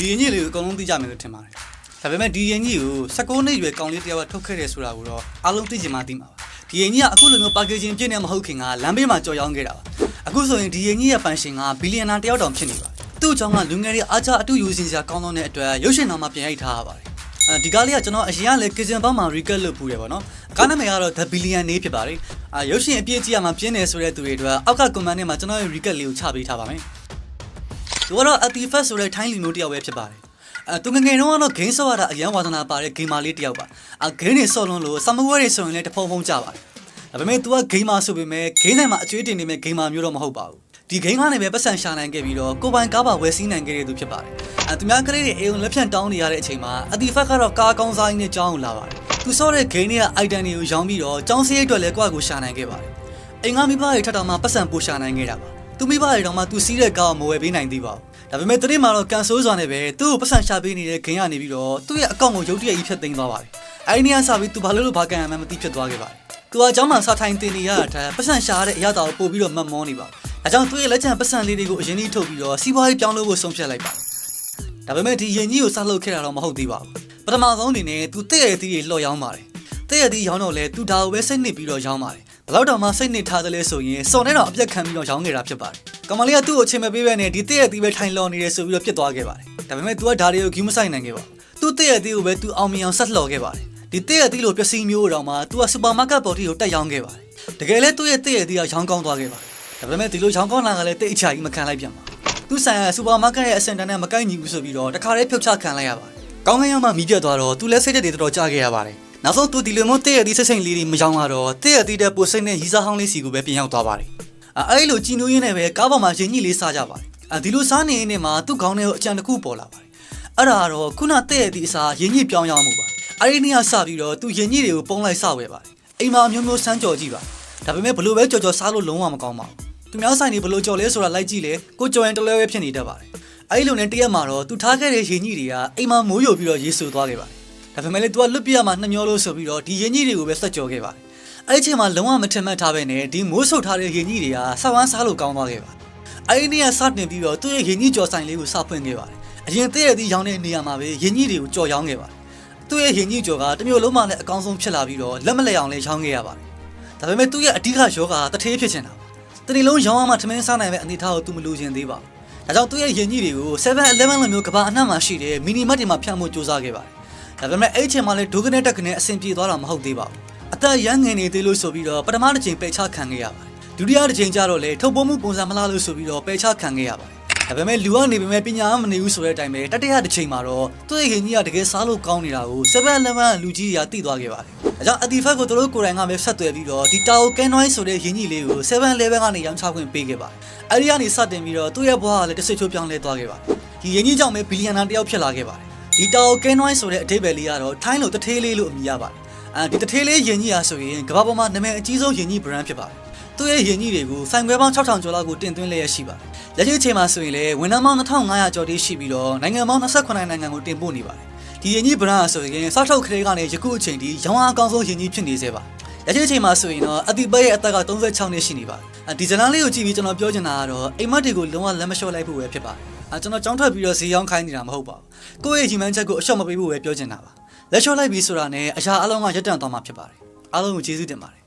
ဒီရင်ကြီးလေးကိုအကုန်လုံးသိကြမယ်လို့ထင်ပါတယ်ဒါပေမဲ့ဒီရင်ကြီးကို16နှစ်ရွယ်ကောင်လေးတယောက်ကထုတ်ခဲ့တယ်ဆိုတာကိုတော့အားလုံးသိချင်မှသိမှာပါဒီရင်ကြီးကအခုလိုမျိုး packaging ပြည့်နေမဟုတ်ခင်ကလမ်းဘေးမှာကြော်ရောင်းခဲ့တာပါအခုဆိုရင်ဒီရင်ကြီးရဲ့ပန်ရှင်ကဘီလီယံနာတယောက်တောင်ဖြစ်နေပါသူ့အကြောင်းကလူငယ်တွေအားကြအတူယူစီစရာကောင်းတဲ့အတွက်ရုပ်ရှင်တော်မှာပြင်ရိုက်ထားရပါတယ်ဒီကားလေးကကျွန်တော်အရင်ကလည်း Kitchen Box မှာ recap လုပ်ပူတယ်ပေါ့နော်ကားနာမည်ကတော့ The Billion နေဖြစ်ပါတယ်ရုပ်ရှင်အပြည့်အကြည့်အမှပြင်းနေဆိုတဲ့သူတွေအတွက်အောက်က comment ထဲမှာကျွန်တော်ရဲ့ recap လေးကိုချပေးထားပါမယ်သူကတော့ Atifat ဆိုတဲ့ထိုင်းလူမျိုးတယောက်ပဲဖြစ်ပါတယ်သူငယ်တုန်းကတော့ game ဆော့ရတာအရန်ဝါသနာပါတဲ့ gamer လေးတယောက်ပါgame တွေဆော့လွန်းလို့ summer war တွေဆိုရင်လည်းတဖုံဖုံကြပါတယ်ဒါပေမဲ့ तू က gamer ဆိုပေမဲ့ game ထဲမှာအကျွေးတင်နေမဲ့ gamer မျိုးတော့မဟုတ်ပါဘူးဒီ game ကနေပဲပတ်စံရှာနိုင်ခဲ့ပြီးတော့ကိုပိုင်ကားပါဝယ်စီးနိုင်ခဲ့တဲ့သူဖြစ်ပါတယ်သူများကလေးတွေအိမ်လက်ဖြန့်တောင်းနေရတဲ့အချိန်မှာ Atifat ကတော့ကားကောင်းစားရင်းနဲ့ကြောင်းကိုလာပါတယ်သူဆော့တဲ့ game တွေက item တွေကိုရောင်းပြီးတော့ကြောင်းစရိတ်အတွက်လည်းကိုယ့်အကိုရှာနိုင်ခဲ့ပါတယ်အိမ်ကမိဘတွေထပ်တော်မှာပတ်စံပို့ရှာနိုင်ခဲ့တာပါသူမိဘတွေတော့မှသူစီးတဲ့ကားကိုမဝယ်ပေးနိုင်သေးပါဘူးဒါပေမဲ့တတိမှာတော့ကန်ဆိုးစွာနဲ့ပဲသူ့ကိုပတ်စံရှာပေးနေတဲ့ game ကနေပြီးတော့သူ့ရဲ့အကောင့်ကိုရုတ်တရက်ကြီးဖျက်သိမ်းသွားပါတယ်အဲဒီနေ့ကစပြီးသူဘာလို့ဘာကန်ရမှန်းမသိဖြစ်သွားခဲ့ပါတယ်သူကအเจ้าမှာစာထိုင်တင်နေရတာပတ်စံရှာရတဲ့အရာတော်ကိုပို့ပြီးတော့မှတ်မောနေပါအဲကြောင့်သူ့ရဲ့လက်ချံပတ်စံလေးတွေကိုအရင်ကြီးထုတ်ပြီးတော့စီးပွားရေးပြောင်းလို့ဖို့ဆုံးဖြတ်လိုက်ပါတယ်ဒါပေမဲ့ဒီရင်ကြီးကိုစလုပ်ခဲ့တာတော့မဟုတ်သေးပါဘူးပထမဆုံးအနေနဲ့သူတဲ့ရဲ့သီးတွေလှော်ရောင်းပါတယ်တဲ့ရဲ့သီးရောင်းတော့လဲသူဒါကိုပဲစိတ်နစ်ပြီးတော့ရောင်းပါတယ်ဘယ်တော့မှစိတ်နစ်ထားတယ်လဲဆိုရင်စော်နဲ့တော့အပြက်ခံပြီးတော့ရောင်းနေတာဖြစ်ပါတယ်ကမလေးကသူ့ကိုချိန်မပေးဘဲနဲ့ဒီတဲ့ရဲ့သီးပဲထိုင်လော်နေတယ်ဆိုပြီးတော့ပြစ်သွားခဲ့ပါတယ်ဒါပေမဲ့ तू ကဒါတွေကိုဂူးမဆိုင်နိုင်ခဲ့ပါဘူးသူ့တဲ့ရဲ့သီးကိုပဲ तू အောင်မြင်အောင်ဆက်လှော်ခဲ့ပါတယ်ဒီတဲ့ရဲ့သီးလိုပစ္စည်းမျိုးတော့မှ तू ကစူပါမားကတ်ပေါ်တီကိုတက်ရောင်းခဲ့ပါတယ်တကယ်လဲသူ့ရဲ့တဲ့ရဲ့သီးကရောင်းကောင်းသွားခဲ့ပါတယ်ဒါပေမဲ့ဒီလိုရောင်းကောင်းလာကလည်းတိတ်အချာကြီးမခံလိုက်ပြန်ပါသူဆိုင်ရာစူပါမားကတ်ရဲ့အစင်တန်နဲ့မကိုက်ညီဘူးဆိုပြီးတော့တခါတည်းဖြုတ်ချခံလိုက်ရပါတယ်ကောင်းကင်ရောက်မှမီးပြတ်သွားတော့သူလည်းစိတ်သက်တွေတော်တော်ကြာခဲ့ရပါတယ်နောက်ဆုံးသူဒီလိုမျိုးတဲ့ရဲ့သီးစိတ်လေးတွေမရောင်းတော့တဲ့ရဲ့သီးတဲ့ပိုစိတ်နဲ့ရီစားဟောင်းလေးစီကိုပဲပြင်ရောက်သွားပါတယ်အဲဒီလိုကြည်နူးရင်းနဲ့ပဲကားပေါ်မှာရင်ကြီးလေးစားကြပါတယ်ဒီလိုစားနေနေမှာသူ့ခေါင်းထဲကိုအကြံတစ်ခုပေါ်လာပါတယ်အဲ့ဒါကတော့ခုနတဲ့ရဲ့သီးအစားရင်ကြီးပြောင်းရောင်းမှုပါအဲဒီနေ့ကစပြီးတော့သူရင်ကြီးတွေကိုပုံလိုက်စဝဲပါတယ်အိမ်မှာမျိုးမျိုးစမ်းကြော်ကြည့်ပါဒါပေမဲ့ဘလို့ပဲကြော်ကြော်စားလို့လုံးဝမကောင်းပါဘူးသူများဆိုင်နေဘလို့ကြော်လဲဆိုတာလိုက်ကြည့်လေကိုကြော်ရင်တလဲပဲဖြစ်နေတတ်ပါတယ်အဲဒီလိုနဲ့တရက်မှာတော့သူထားခဲ့တဲ့ရင်ကြီးတွေကအိမ်မှာမိုးယိုပြီးတော့ရေဆူသွားခဲ့ပါတယ်ဒါပေမဲ့လေသူကလွတ်ပြရမှာနှမျောလို့ဆိုပြီးတော့ဒီရင်ကြီးတွေကိုပဲဆက်ကြော်ခဲ့ပါတယ်အဲ့ဒီချိန်မှာလုံးဝမထင်မှတ်ထားပဲနဲ့ဒီမိုးဆုပ်ထားတဲ့ရင်ကြီးတွေကဆောက်ဝမ်းစားလို့ကောင်းသွားခဲ့ပါတယ်အဲ့ဒီနေ့ကစတင်ပြီးတော့သူ့ရဲ့ရင်ကြီးကြော်ဆိုင်လေးကိုစဖွင့်ခဲ့ပါတယ်အရင်တည့်ရသည့်ရောင်းတဲ့နေရာမှာပဲရင်ကြီးတွေကိုကြော်ရောင်းခဲ့ပါတယ်သူ့ရဲ့ရင်ကြီးကြော်ကတမျိုးလုံးမှလည်းအကောင်းဆုံးဖြစ်လာပြီးတော့လက်မလဲအောင်လည်းရောင်းခဲ့ရပါတယ်ဒါပေမဲ့သူ့ရဲ့အဓိကယောဂတထေးဖြစ်ချင်တာတနေ့လုံးရောင်းရမှထမင်းစားနိုင်မဲ့အနေထားကိုသူမလိုချင်သေးပါဘူးဒါကြောင့်သူ့ရဲ့ရင်ကြီးတွေကို 7-Eleven လိုမျိုးကဘာအနှံ့မှာရှိတဲ့မီနီမတ်တွေမှာဖြန့်ဖို့စူးစမ်းခဲ့ပါတယ်ဒါပေမဲ့အဲ့ချိန်မှာလည်းဒုက္ခနဲ့တက်ကနေအဆင်ပြေသွားတာမဟုတ်သေးပါဘူးအသက်ရငယ်နေသေးလို့ဆိုပြီးတော့ပထမတစ်ချိန်ပယ်ချခံခဲ့ရပါတယ်ဒုတိယတစ်ချိန်ကျတော့လေထုတ်ပိုးမှုပုံစံမလားလို့ဆိုပြီးတော့ပယ်ချခံခဲ့ရပါတယ်ဒါပေမဲ့လူကနေပေမဲ့ပညာမနေဘူးဆိုတဲ့အတိုင်းပဲတတိယတစ်ချိန်မှာတော့သူ့ရဲ့ရင်ကြီးကတကယ်စားလို့ကောင်းနေတာကို 7-Eleven လူကြီးတွေကသိသွားခဲ့ပါတယ်ဒါကြောင့် Atifat ကိုသူတို့ကိုယ်တိုင်ကပဲဆက်သွယ်ပြီးတော့ဒီတာအိုကန်နွိုင်းဆိုတဲ့ရင်ကြီးလေးကို 7-Eleven ကနေရောင်းချခွင့်ပေးခဲ့ပါတယ်အဲဒီကနေစတင်ပြီးတော့သူ့ရဲ့ဘဝကလည်းတစ်စိတ်ချိုးပြောင်းလဲသွားခဲ့ပါတယ်ဒီရင်ကြီးကြောင့်ပဲဘီလီယံနာတယောက်ဖြစ်လာခဲ့ပါတယ်ဒီတာအိုကန်နွိုင်းဆိုတဲ့အဓိပ္ပာယ်လေးကတော့ထိုင်းလိုတထေးလေးလို့အမည်ရပါတယ်ဒီတထေးလေးရင်ကြီးရာဆိုရင်ကမ္ဘာပေါ်မှာနာမည်အကြီးဆုံးရင်ကြီး brand ဖြစ်ပါတယ်သူ့ရဲ့ရင်ကြီးတွေကိုဆိုင်ခွဲပေါင်း6000ကျော်လောက်ကိုတင်သွင်းလျက်ရှိပါတယ်လက်ရှိအချိန်မှာဆိုရင်လည်းဝန်ထမ်းပေါင်း2500ကျော်တိရှိပြီးတော့နိုင်ငံပေါင်း28နိုင်ငံကိုတင်ပို့နေပါတယ်ဒီရင်ကြီး brand ဆိုရင်စားထုတ်ခလေးကနေယခုအချိန်ထိရောင်းအားအကောင်းဆုံးရင်ကြီးဖြစ်နေသေးပါလက်ရှိအချိန်မှာဆိုရင်တော့Atifatရဲ့အသက်က36နှစ်ရှိနေပါတယ်ဒီဇလန်လေးကိုကြည့်ပြီးကျွန်တော်ပြောချင်တာကတော့အိမ်မက်တွေကိုလုံးဝလက်မလျှော့လိုက်ဖို့ပဲဖြစ်ပါတယ်ကျွန်တော်ကြောင်းထွက်ပြီးတော့ဈေးရောင်းခိုင်းနေတာမဟုတ်ပါဘူးကိုယ့်ရဲ့ညီမချက်ကိုအလျှော့မပေးဖို့ပဲပြောချင်တာပါလက်လျှော့လိုက်ပြီးဆိုတာနဲ့အရာအလုံးကရပ်တန့်သွားမှာဖြစ်ပါတယ်အားလုံးကိုကျေးဇူးတင်ပါတယ်